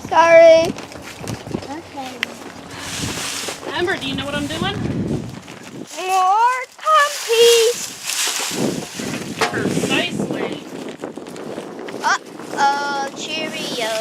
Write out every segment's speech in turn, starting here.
Sorry. Okay. Amber, do you know what I'm doing? More compost. Precisely. Uh-oh, Cheerio.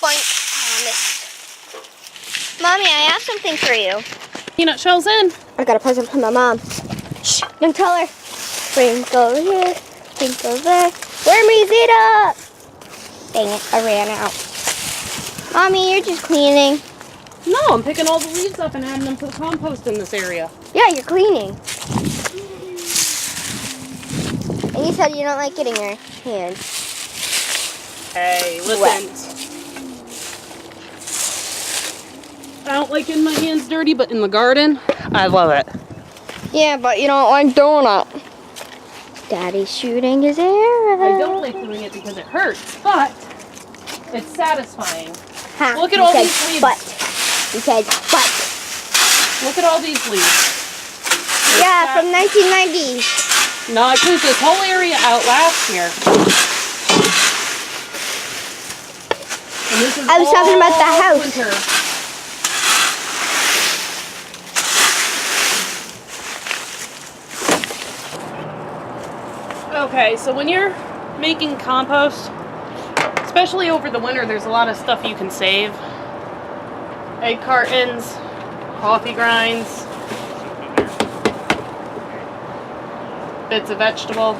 Boink. Oh, missed. Mommy, I have something for you. Peanut shells in. I got a present from my mom. Shh, don't tell her. Sprinkle here, sprinkle there. Wormies, eat up! Dang it, I ran out. Mommy, you're just cleaning. No, I'm picking all the leaves up and adding them to the compost in this area. Yeah, you're cleaning. And you said you don't like getting your hands Hey, listen. wet. I don't like getting my hands dirty, but in the garden, I love it. Yeah, but you don't like doing it. Daddy's shooting his arrow. I don't like doing it because it hurts, but it's satisfying. Ha, Look at you all said these leaves. But. You said but. Look at all these leaves. Yeah, from 1990. No, I cleaned this whole area out last year. And this is I was talking about the all house. winter. Okay, so when you're making compost, especially over the winter, there's a lot of stuff you can save. Egg cartons, coffee grinds, bits of vegetable.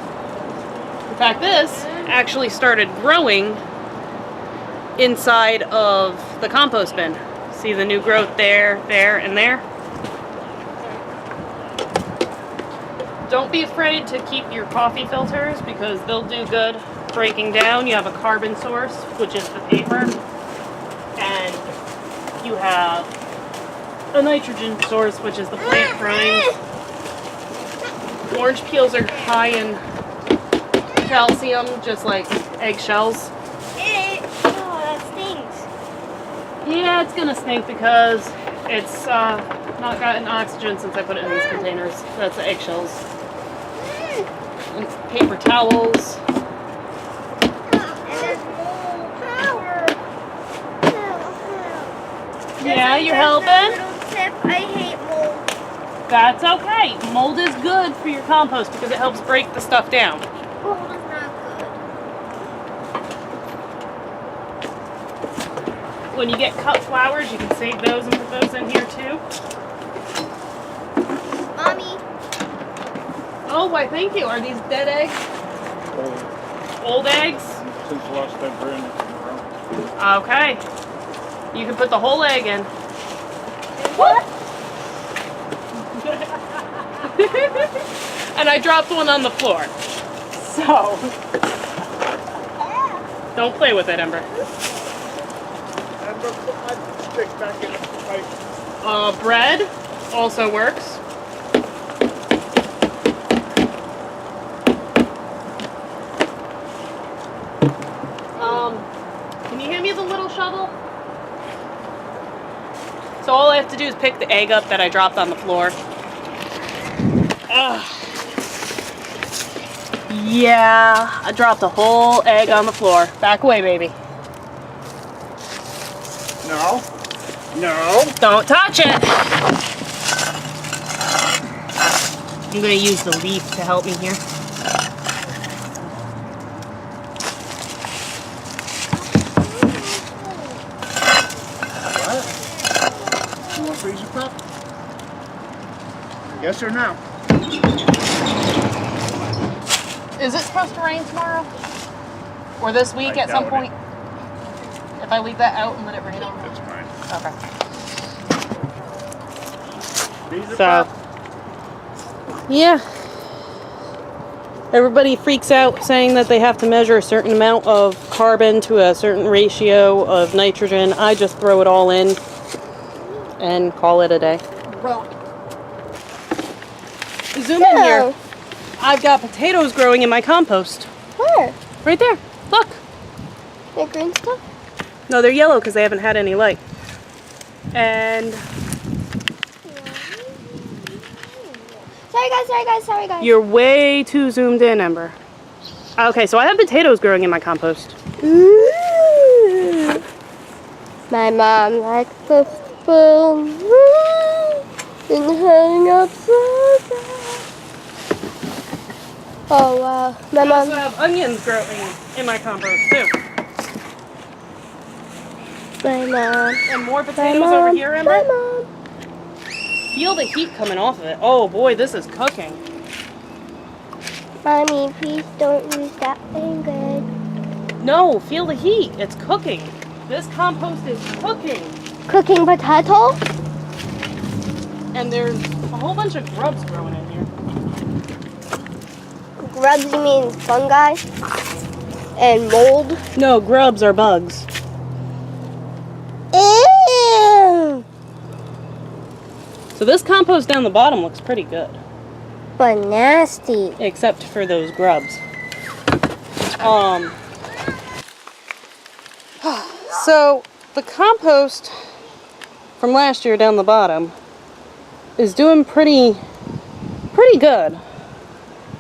In fact, this actually started growing inside of the compost bin. See the new growth there, there, and there? Don't be afraid to keep your coffee filters because they'll do good breaking down. You have a carbon source, which is the paper, and you have a nitrogen source, which is the plant brine. Orange peels are high in calcium, just like eggshells. Oh, that stinks. Yeah, it's gonna stink because it's not gotten oxygen since I put it in these containers. That's the eggshells. And paper towels. Yeah, you're helping? I hate mold. That's okay. Mold is good for your compost because it helps break the stuff down. Mold is not good. When you get cut flowers, you can save those and put those in here too. Mommy. Oh, why thank you. Are these dead eggs? Old eggs? Since the last time Brandon came around. Okay. You can put the whole egg in. What? And I dropped one on the floor. So, don't play with it, Ember. And put my stick back in the pipe. Bread also works. Can you hand me the little shovel? So all I have to do is pick the egg up that I dropped on the floor. Ugh. Yeah, I dropped a whole egg on the floor. Back away, baby. No. No. Don't touch it. I'm gonna use the leaf to help me here. What? You want freezer pop? Yes or no? Is it supposed to rain tomorrow? Or this week I at some doubt point? If I leave that out and let it rain on? That's fine. Okay. Freezer So, pop? yeah. Everybody freaks out saying that they have to measure a certain amount of carbon to a certain ratio of nitrogen. I just throw it all in and call it a day. Zoom in here. I've got potatoes growing in my compost. Where? Right there. Look. The green stuff? No, they're yellow because they haven't had any light. And Sorry guys. you're way too zoomed in, Ember. Okay, so I have potatoes growing in my compost. Ooh. My mom likes the spoon and hang upside down. Oh wow. My I mom. also have onions growing in my compost too. My mom. And more My potatoes mom. over here, Amber. My mom. Feel the heat coming off of it. Oh boy, this is cooking. Mommy, please don't use that finger. No, feel the heat. It's cooking. This compost is cooking. Cooking potato? And there's a whole bunch of grubs growing in here. Grubs, you mean fungi? And mold? No, grubs are bugs. Ew! So this compost down the bottom looks pretty good. But nasty. Except for those grubs. So the compost from last year down the bottom is doing pretty good.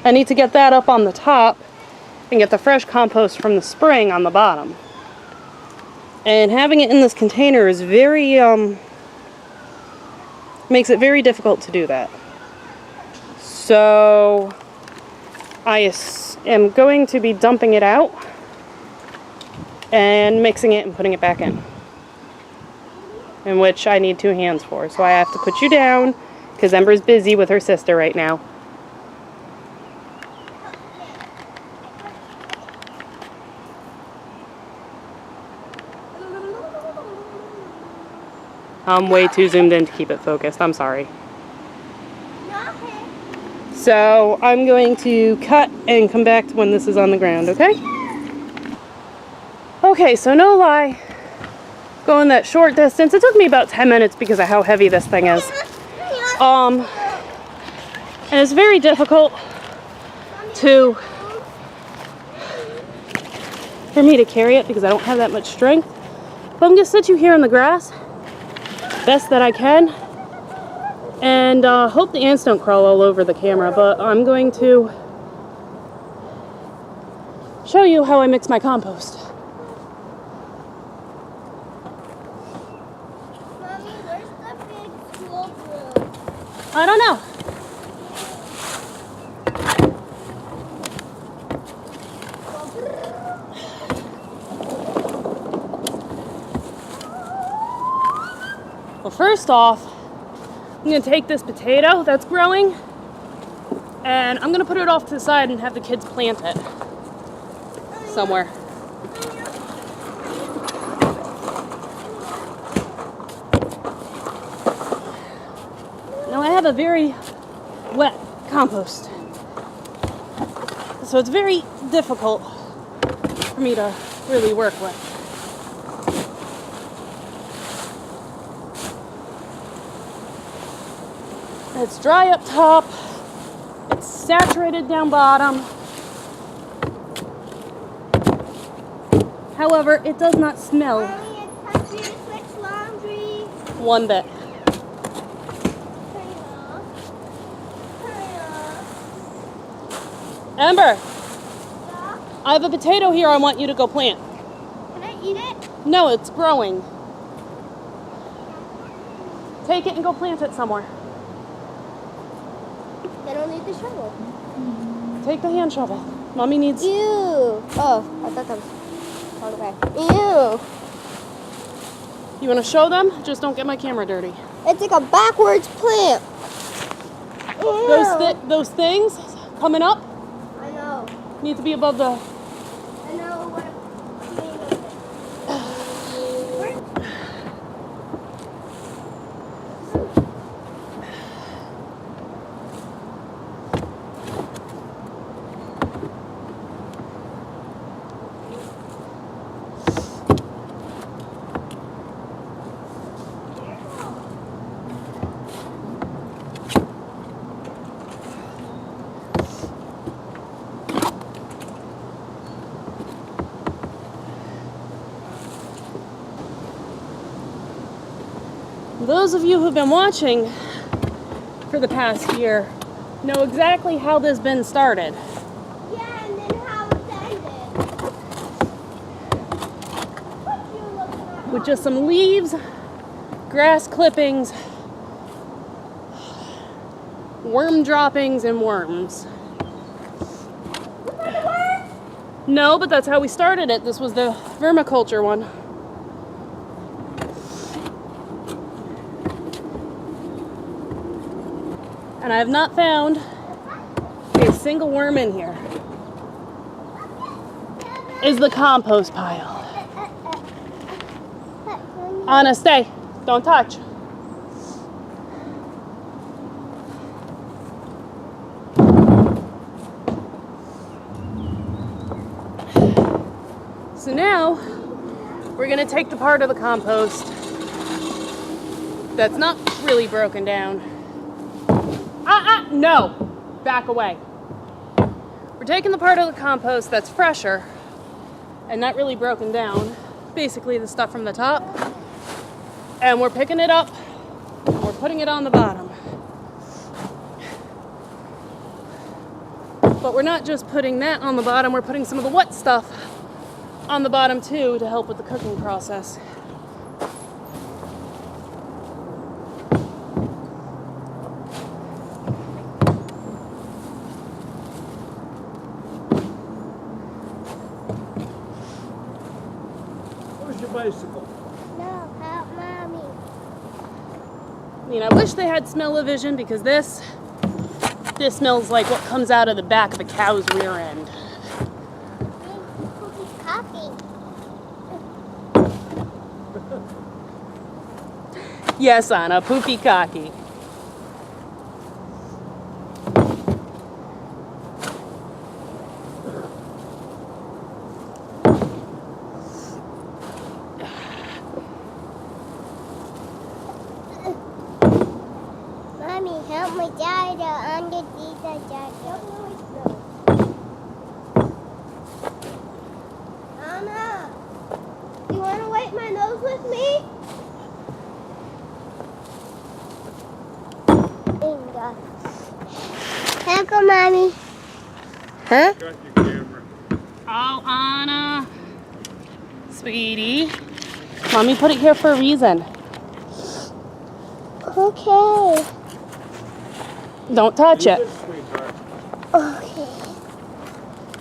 I need to get that up on the top and get the fresh compost from the spring on the bottom. And having it in this container is very, makes it very difficult to do that. So I am going to be dumping it out and mixing it and putting it back in which I need 2 hands for. So I have to put you down because Ember's busy with her sister right now. I'm way too zoomed in to keep it focused. I'm sorry. So I'm going to cut and come back to when this is on the ground, okay? Okay, so no lie, going that short distance, it took me about 10 minutes because of how heavy this thing is. And it's very difficult for me to carry it because I don't have that much strength. But I'm gonna sit you here in the grass, best that I can, and hope the ants don't crawl all over the camera, but I'm going to show you how I mix my compost. Mommy, where's the big school broom? I don't know. Well, first off, I'm going to take this potato that's growing and I'm going to put it off to the side and have the kids plant it somewhere. Now I have a very wet compost, so it's very difficult for me to really work with. It's dry up top, it's saturated down bottom. However, it does not smell Mommy, it's time for you to switch laundry. one bit. Hurry up. Hurry up. Amber, Yeah? I have a potato here I want you to go plant. Can I eat it? No, it's growing. Take it and go plant it somewhere. I don't need the shovel. Take the hand shovel. Mommy needs... Ew. Oh, I thought that was all the way. Ew. You want to show them? Just don't get my camera dirty. It's like a backwards plant. Ew. Those things coming up I know. need to be above the... I know what I'm doing with it. Those of you who've been watching for the past year know exactly how this bin started. Yeah, and then how it with just some leaves, grass clippings, worm droppings, and worms. No, but that's how we started it. This was the vermiculture one. And I have not found a single worm in here. Is the compost pile. Anna, stay. Don't touch. So now we're gonna take the part of the compost that's not really broken down. No, back away. We're taking the part of the compost that's fresher and not really broken down, basically the stuff from the top, and we're picking it up and we're putting it on the bottom. But we're not just putting that on the bottom, we're putting some of the wet stuff on the bottom too to help with the cooking process. Where's your bicycle? No, help Mommy. I mean, I wish they had smell-o-vision because this smells like what comes out of the back of a cow's rear end. Coffee. Yes, Anna, poopy cocky. Mommy, help my dad underneath the jar. Anna, you want to wipe my nose with me? Inga. Here go, Mommy. Huh? Got your camera. Oh, Anna. Sweetie. Mommy put it here for a reason. Okay. Don't touch Leave it. sweetheart. Okay.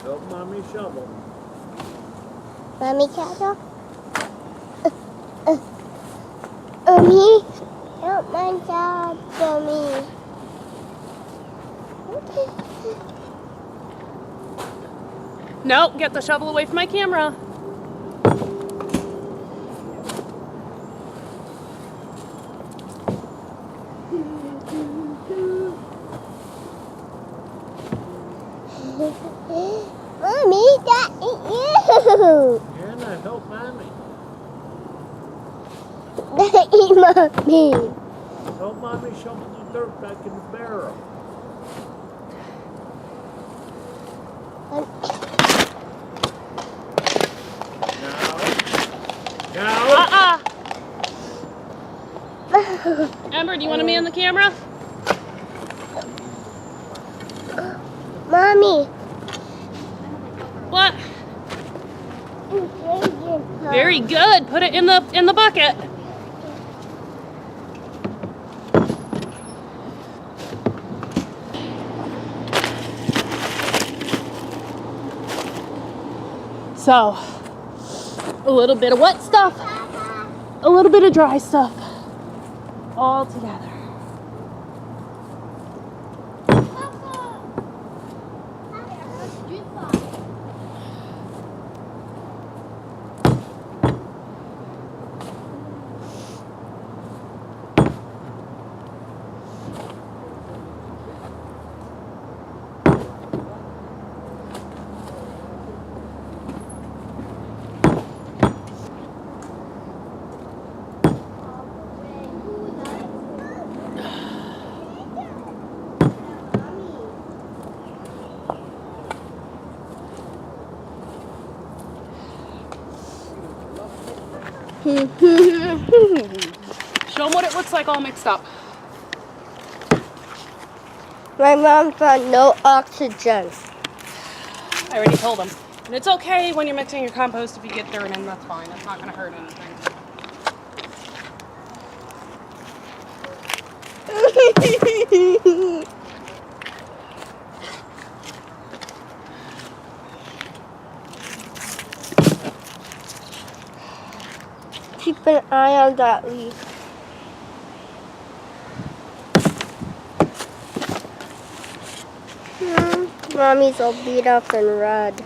Help Mommy shovel. Mommy cattle. Me. Help my dad for me. Okay. No, get the shovel away from my camera. Mommy, that ain't you. Anna, help Mommy. That ain't Mommy. Help Mommy shovel the dirt back in the barrel. Now. Ember, do you want me on the camera? Mommy. What? Very good. Put it in the bucket. So, a little bit of wet stuff, a little bit of dry stuff, all together. Show them what it looks like all mixed up. My mom found no oxygen. I already told them. And it's okay when you're mixing your compost if you get dirt in, that's fine. It's not going to hurt anything. Keep an eye on that leaf. Mommy's all beat up and red.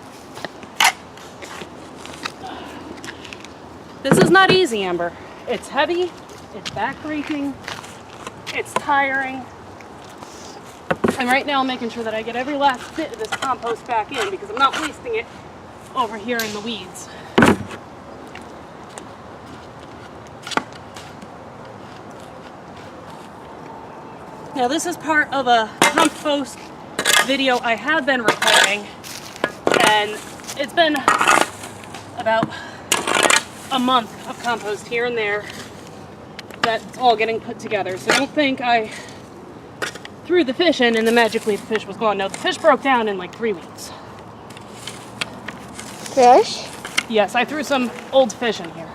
This is not easy, Amber. It's heavy, it's backbreaking, it's tiring. And right now I'm making sure that I get every last bit of this compost back in because I'm not wasting it over here in the weeds. Now this is part of a compost video I have been recording, and it's been about a month of compost here and there that's all getting put together. So don't think I threw the fish in and then magically the fish was gone. No, the fish broke down in like 3 weeks. Fish? Yes, I threw some old fish in here.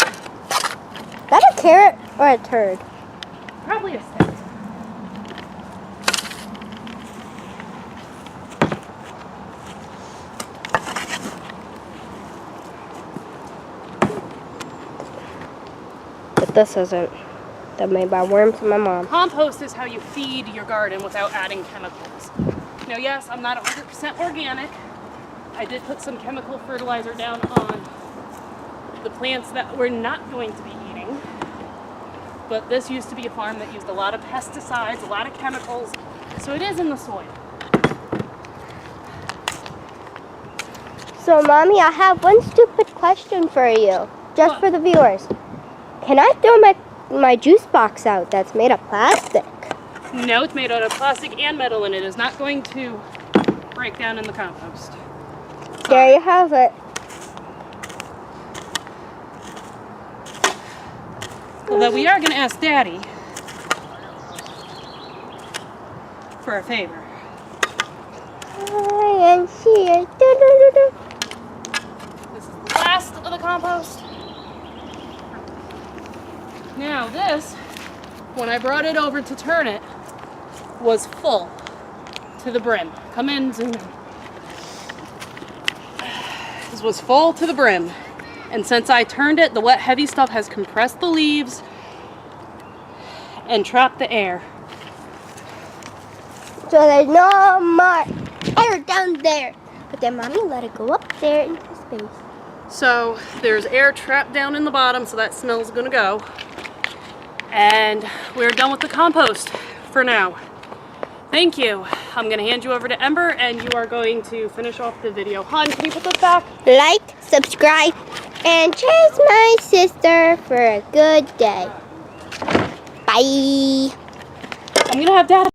Is that a carrot or a turd? Probably a stick. But this isn't. That made by worms from my mom. Compost is how you feed your garden without adding chemicals. Now, yes, I'm not 100% organic. I did put some chemical fertilizer down on the plants that we're not going to be eating. But this used to be a farm that used a lot of pesticides, a lot of chemicals, so it is in the soil. So, Mommy, I have one stupid question for you, just for the viewers. Can I throw my juice box out that's made of plastic? No, it's made out of plastic and metal, and it is not going to break down in the compost. There you have it. Although we are going to ask Daddy for a favor. I am here. This is the last of the compost. Now this, when I brought it over to turn it, was full to the brim. Come in, zoom in. This was full to the brim. And since I turned it, the wet, heavy stuff has compressed the leaves and trapped the air. So there's no more air down there. But then Mommy let it go up there into space. So there's air trapped down in the bottom, so that smell's gonna go. And we're done with the compost for now. Thank you. I'm gonna hand you over to Ember and you are going to finish off the video. Han, can you put this back? Like, subscribe, and chase my sister for a good day. Bye. I'm gonna have Dad